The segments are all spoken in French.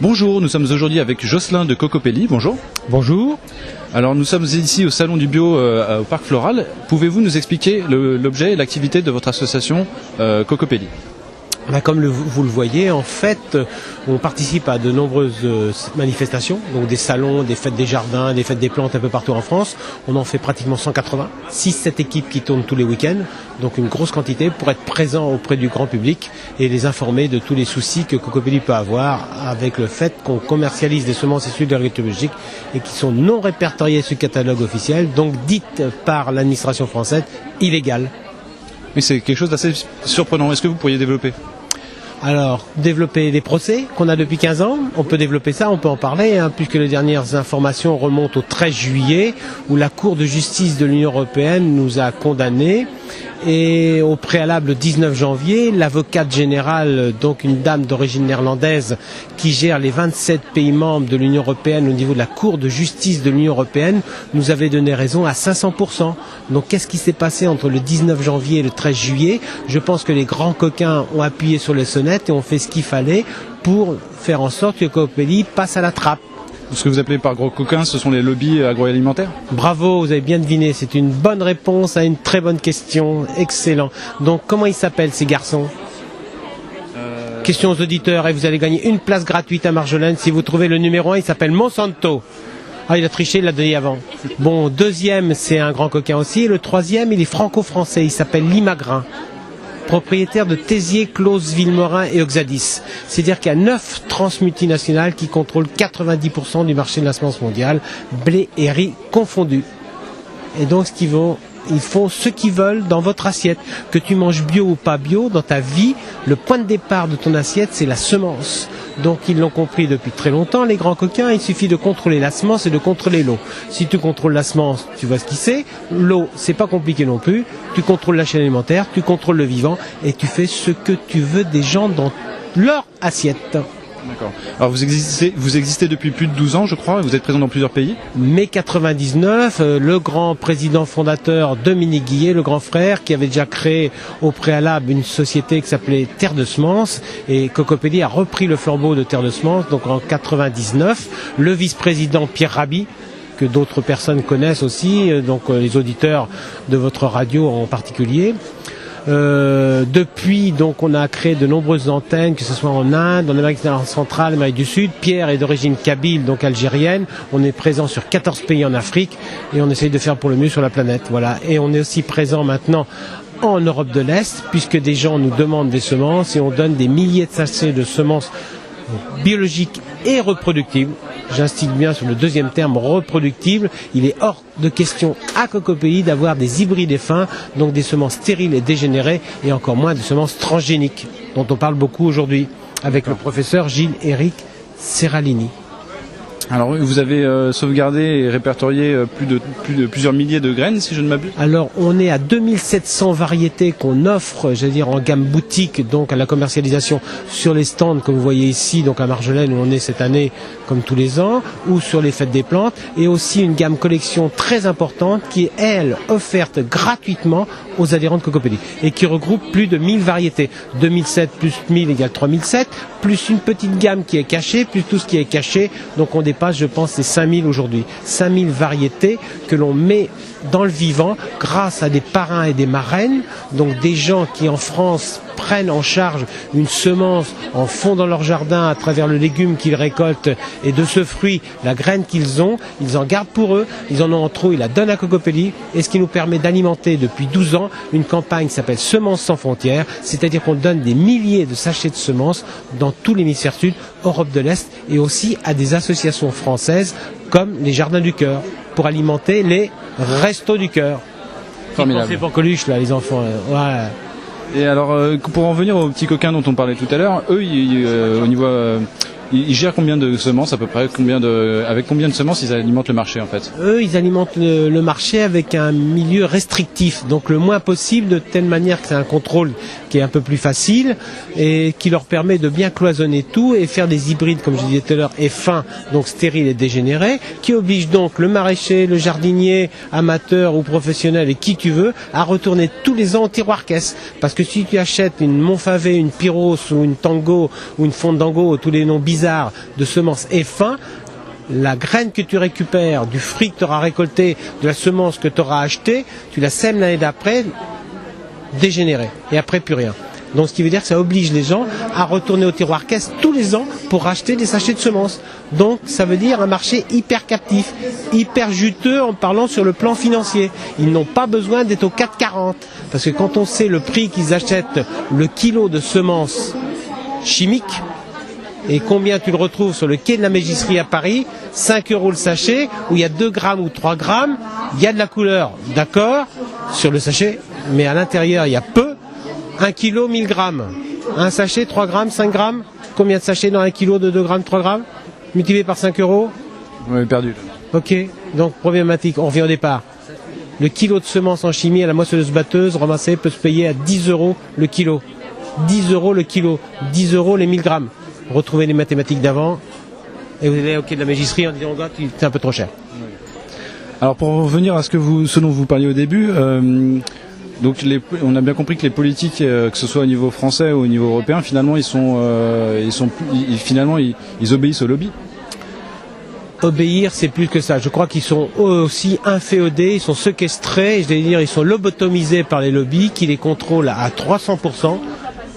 Bonjour, nous sommes aujourd'hui avec Jocelyn de Cocopelli. Bonjour. Bonjour. Alors nous sommes ici au Salon du Bio au Parc Floral. Pouvez-vous nous expliquer l'objet et l'activité de votre association Cocopelli ? Comme vous le voyez, en fait, on participe à de nombreuses manifestations, donc des salons, des fêtes des jardins, des fêtes des plantes un peu partout en France. On en fait pratiquement 180, 6-7 équipes qui tournent tous les week-ends, donc une grosse quantité pour être présent auprès du grand public et les informer de tous les soucis que Cocopelli peut avoir avec le fait qu'on commercialise des semences issues de l'agriculture biologique et qui sont non répertoriées sur le catalogue officiel, donc dites par l'administration française illégales. Mais c'est quelque chose d'assez surprenant. Est-ce que vous pourriez développer ? Alors, développer des procès qu'on a depuis 15 ans, on peut développer ça, on peut en parler, puisque les dernières informations remontent au 13 juillet, où la Cour de justice de l'Union européenne nous a condamnés. Et au préalable, le 19 janvier, l'avocate générale, donc une dame d'origine néerlandaise, qui gère les 27 pays membres de l'Union européenne au niveau de la Cour de justice de l'Union européenne, nous avait donné raison à 500%. Donc qu'est-ce qui s'est passé entre le 19 janvier et le 13 juillet ? Je pense que les grands coquins ont appuyé sur les sonnettes et ont fait ce qu'il fallait pour faire en sorte que Cocopelli passe à la trappe. Ce que vous appelez par gros coquins, ce sont les lobbies agroalimentaires ? Bravo, vous avez bien deviné, c'est une bonne réponse à une très bonne question, excellent. Donc comment ils s'appellent ces garçons ? Question aux auditeurs, et vous allez gagner une place gratuite à Marjolaine si vous trouvez le numéro 1, il s'appelle Monsanto. Ah, il a triché, il l'a donné avant. Bon, deuxième, c'est un grand coquin aussi, et le troisième, il est franco-français, il s'appelle Limagrin, propriétaire de Tézier, Claus, Vilmorin et Oxadis. C'est-à-dire qu'il y a 9 transmultinationales qui contrôlent 90% du marché de la semence mondiale, blé et riz confondus. Et donc, ils font ce qu'ils veulent dans votre assiette. Que tu manges bio ou pas bio, dans ta vie, le point de départ de ton assiette, c'est la semence. Donc ils l'ont compris depuis très longtemps, les grands coquins, il suffit de contrôler la semence et de contrôler l'eau. Si tu contrôles la semence, tu vois ce qui c'est. L'eau, c'est pas compliqué non plus. Tu contrôles la chaîne alimentaire, tu contrôles le vivant et tu fais ce que tu veux des gens dans leur assiette. D'accord. Alors vous existez depuis plus de 12 ans, je crois, et vous êtes présent dans plusieurs pays. Mai 99, le grand président fondateur Dominique Guillet, le grand frère, qui avait déjà créé au préalable une société qui s'appelait Terre de Semences, et Cocopelli a repris le flambeau de Terre de Semences, donc en 99, le vice-président Pierre Rabhi, que d'autres personnes connaissent aussi, donc les auditeurs de votre radio en particulier. Depuis, donc, on a créé de nombreuses antennes, que ce soit en Inde, en Amérique centrale, Amérique du Sud. Pierre est d'origine kabyle, donc algérienne. On est présent sur 14 pays en Afrique et on essaye de faire pour le mieux sur la planète. Voilà. Et on est aussi présent maintenant en Europe de l'Est, puisque des gens nous demandent des semences et on donne des milliers de sachets de semences biologiques et reproductibles. J'insiste bien sur le deuxième terme, reproductible. Il est hors de question à Cocopelli d'avoir des hybrides et fins, donc des semences stériles et dégénérées, et encore moins des semences transgéniques, dont on parle beaucoup aujourd'hui, avec le professeur Gilles-Éric Serralini. Alors vous avez sauvegardé et répertorié plusieurs milliers de graines, si je ne m'abuse. Alors on est à 2700 variétés qu'on offre, en gamme boutique, donc à la commercialisation sur les stands que vous voyez ici, donc à Marjolaine où on est cette année comme tous les ans, ou sur les fêtes des plantes, et aussi une gamme collection très importante qui est, elle, offerte gratuitement aux adhérents de Cocopelli, et qui regroupe plus de 1000 variétés. 2007 plus 1000 égale 3007, plus une petite gamme qui est cachée, plus tout ce qui est caché, donc on dépasse, je pense, les 5000 aujourd'hui. 5000 variétés que l'on met dans le vivant grâce à des parrains et des marraines, donc des gens qui en France prennent en charge une semence, en font dans leur jardin à travers le légume qu'ils récoltent, et de ce fruit, la graine qu'ils ont, ils en gardent pour eux, ils en ont en trop, ils la donnent à Cocopelli, et ce qui nous permet d'alimenter depuis 12 ans une campagne qui s'appelle Semences sans frontières, c'est-à-dire qu'on donne des milliers de sachets de semences dans tout l'hémisphère sud, Europe de l'Est, et aussi à des associations françaises comme les Jardins du Cœur, pour alimenter les Restos du Cœur. Formidable. C'est pour Coluche, là, les enfants. Voilà. Et alors, pour en venir aux petits coquins dont on parlait tout à l'heure, eux, au niveau... Ils gèrent combien de semences à peu près, avec combien de semences ils alimentent le marché en fait? Eux, ils alimentent le marché avec un milieu restrictif, donc le moins possible, de telle manière que c'est un contrôle qui est un peu plus facile et qui leur permet de bien cloisonner tout et faire des hybrides, comme je disais tout à l'heure, et fins, donc stériles et dégénérés, qui obligent donc le maraîcher, le jardinier, amateur ou professionnel et qui tu veux, à retourner tous les ans au tiroir caisse. Parce que si tu achètes une Montfavet, une Pyros ou une Tango ou une Fondango, tous les noms bizarres bizarre de semences F1, la graine que tu récupères, du fruit que tu auras récolté, de la semence que tu auras achetée, tu la sèmes l'année d'après, dégénérée. Et après, plus rien. Donc ce qui veut dire que ça oblige les gens à retourner au tiroir caisse tous les ans pour acheter des sachets de semences. Donc ça veut dire un marché hyper captif, hyper juteux en parlant sur le plan financier. Ils n'ont pas besoin d'être au 4,40. Parce que quand on sait le prix qu'ils achètent le kilo de semences chimiques, et combien tu le retrouves sur le quai de la Mégisserie à Paris, 5 € le sachet, où il y a 2 grammes ou 3 grammes, il y a de la couleur, d'accord, sur le sachet, mais à l'intérieur il y a peu, 1 kilo, 1000 grammes. Un sachet, 3 grammes, 5 grammes, combien de sachets dans 1 kilo de 2 grammes, 3 grammes, multiplié par 5 €? On est perdu. Ok, donc problématique, on revient au départ. Le kilo de semences en chimie à la moissonneuse batteuse ramassée peut se payer à 10 € le kilo. 10 € le kilo, 10 € les 1000 grammes. Retrouvez les mathématiques d'avant et vous allez au quai de la Mégisserie en disant « c'est un peu trop cher ». Alors pour revenir à ce dont vous parliez au début, donc on a bien compris que les politiques, que ce soit au niveau français ou au niveau européen, finalement ils obéissent au lobby. Obéir, c'est plus que ça. Je crois qu'ils sont eux aussi inféodés, ils sont séquestrés, je vais dire, ils sont lobotomisés par les lobbies qui les contrôlent à 300%.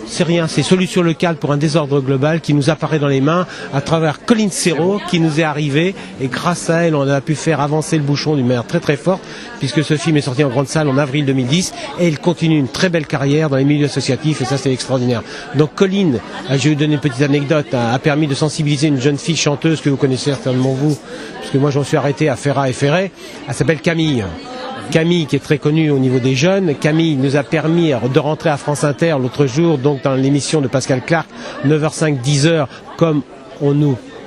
C'est rien, c'est solution locale pour un désordre global qui nous apparaît dans les mains à travers Colline Serrault qui nous est arrivée et grâce à elle on a pu faire avancer le bouchon d'une manière très très forte puisque ce film est sorti en grande salle en avril 2010 et il continue une très belle carrière dans les milieux associatifs et ça c'est extraordinaire. Donc Colline, je vais vous donner une petite anecdote, a permis de sensibiliser une jeune fille chanteuse que vous connaissez certainement vous, parce que moi j'en suis arrêté à Ferrat et Ferret, elle s'appelle Camille. Camille qui est très connue au niveau des jeunes. Camille nous a permis de rentrer à France Inter l'autre jour, donc dans l'émission de Pascal Clark, 9h05, 10h,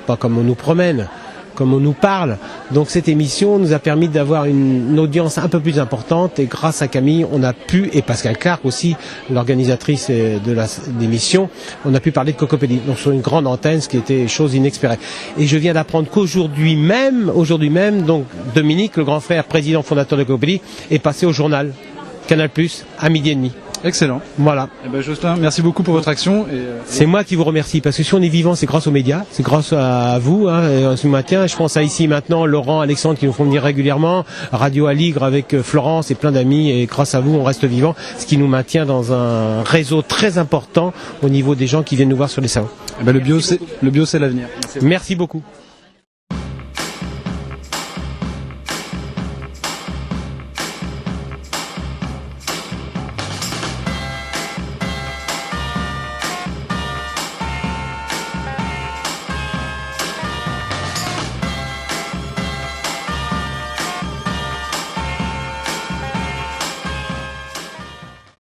pas comme on nous promène, comme on nous parle. Donc cette émission nous a permis d'avoir une audience un peu plus importante et grâce à Camille, on a pu, et Pascal Clark aussi, l'organisatrice de l'émission, on a pu parler de Cocopelli. Donc sur une grande antenne, ce qui était chose inespérée. Et je viens d'apprendre qu'aujourd'hui même, donc Dominique, le grand frère, président fondateur de Cocopelli, est passé au journal Canal+, à 12h30. Excellent. Voilà. Eh ben, Jocelyn, merci beaucoup pour votre action. C'est moi qui vous remercie, parce que si on est vivant, c'est grâce aux médias, c'est grâce à vous, ce matin. Je pense à ici maintenant, Laurent, Alexandre qui nous font venir régulièrement, Radio Aligre avec Florence et plein d'amis, et grâce à vous, on reste vivant, ce qui nous maintient dans un réseau très important au niveau des gens qui viennent nous voir sur les salons. Eh ben, le bio, c'est l'avenir. Merci beaucoup.